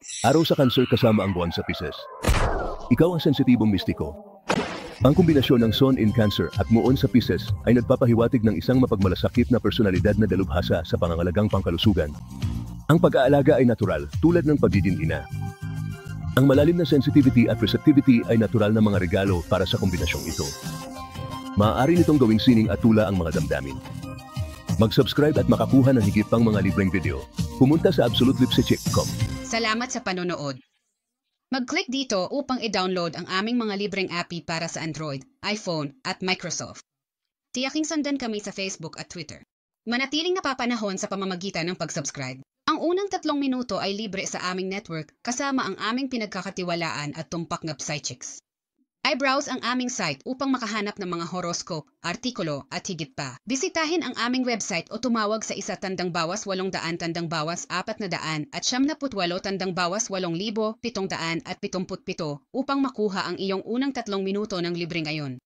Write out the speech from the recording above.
Araw sa Cancer kasama ang buwan sa Pisces. Ikaw ang sensitibong mistiko. Ang kombinasyon ng Sun in Cancer at Moon sa Pisces ay nagpapahiwatig ng isang mapagmalasakit na personalidad na dalubhasa sa pangangalagang pangkalusugan. Ang pag-aalaga ay natural, tulad ng pagiging ina. Ang malalim na sensitivity at receptivity ay natural na mga regalo para sa kombinasyong ito. Maaari nitong gawing sining at tula ang mga damdamin. Mag-subscribe at makakuha ng higit pang mga libreng video. Pumunta sa absolutelipsecheck.com. Salamat sa panonood. Mag-click dito upang i-download ang aming mga libreng API para sa Android, iPhone at Microsoft. Tiyaking sundan kami sa Facebook at Twitter. Manatiling napapanahon sa pamamagitan ng pag-subscribe. Ang unang 3 minuto ay libre sa aming network kasama ang aming pinagkakatiwalaan at tumpak na Psychics. I-browse ang aming site upang makahanap ng mga horoscope, artikulo at higit pa. Bisitahin ang aming website o tumawag sa 1-800-477 upang makuha ang iyong unang 3 minuto ng libre ngayon.